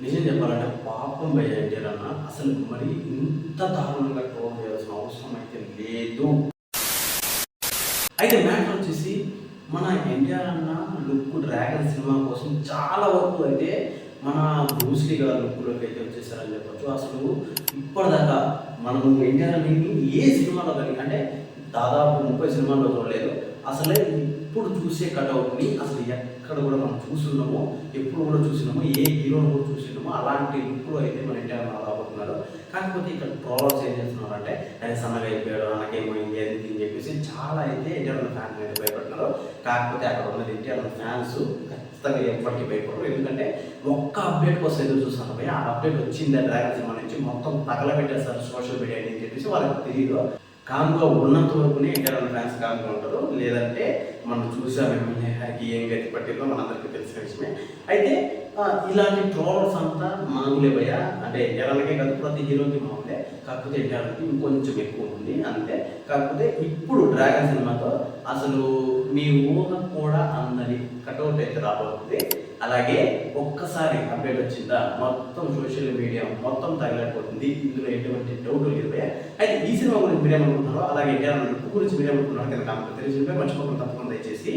నిజం చెప్పాలంటే పాపం భయ్యా ఎన్టీఆర్ అన్న అసలు మరి ఇంత దారుణంగా ట్రోల్ చేయాల్సిన అవసరం అయితే లేదు. అయితే మ్యాటర్ వచ్చేసి మన ఎన్టీఆర్ అన్న లుక్ డ్రాగన్ సినిమా కోసం చాలా వరకు అయితే మన బ్రూస్లీ గారి లుక్లోకి అయితే వచ్చేసారని చెప్పొచ్చు. అసలు ఇప్పటిదాకా మనం ఎన్టీఆర్ అని ఏ సినిమాలో కానీ అంటే దాదాపు 30 సినిమాల్లో చూడలేదు. అసలే ఇప్పుడు చూసే కటౌట్ని అసలు ఎక్కడ కూడా మనం చూస్తున్నామో ఎప్పుడు కూడా చూసినామో ఏ హీరోని కూడా చూసినామో అలాంటి లుక్లో అయితే మన ఎన్టీఆర్ రాబోతున్నారు. కాకపోతే ఇక్కడ ట్రోలర్స్ ఏం చేస్తున్నారు అంటే ఆయన సన్నగా అయిపోయాడు, మనకేమైంది అది అని చెప్పేసి చాలా అయితే ఎన్టీఆర్ ఫ్యాన్స్ అయితే భయపడుతున్నారు. కాకపోతే అక్కడ ఉన్న ఎన్టీఆర్ ఫ్యాన్స్ ఖచ్చితంగా ఎప్పటికీ భయపడరు. ఎందుకంటే ఒక్క అప్డేట్ కోసం ఎదురు చూస్తున్నారు భయ. ఆ అప్డేట్ వచ్చింది డ్రాగన్ సినిమా నుంచి మొత్తం తగలబెట్టేస్తారు సోషల్ మీడియా అని చెప్పేసి వాళ్ళకి తెలియదు. కామ్గా ఉన్నంత వరకునే ఎన్టీఆర్ ఫ్యాన్స్ కామ్గా ఉంటారు. లేదంటే మనం చూసాం ఎమ్మెల్యే హరికి ఏం గతి పట్టిందో మనందరికీ తెలిసిన విషయమే. అయితే ఇలాంటి ట్రోల్స్ అంతా మామూలే భయ. అంటే ఎన్టీఆర్కే కాదు ప్రతి హీరోకి మామూలే. కాకపోతే ఎన్టీఆర్కి ఇంకొంచెం ఎక్కువ ఉంది అంతే. కాకపోతే ఇప్పుడు డ్రాగన్ సినిమాతో అసలు మీ ఊహ కూడా అందని కటౌట్ అయితే రాబోతుంది. అలాగే ఒక్కసారి అప్డేట్ వచ్చిందా మొత్తం సోషల్ మీడియా మొత్తం తగిలిపోతుంది. ఇందులో ఎటువంటి డౌట్ లేదు భయ. అయితే ఈ సినిమా గురించి మీరేమనుకుంటున్నారో అలాగే ఎన్టీఆర్ లుక్ గురించి మీరేమనుకుంటున్నారో కింద కామెంట్ తెలిసి మర్చిపోకుండా తప్పకుండా దయచేసి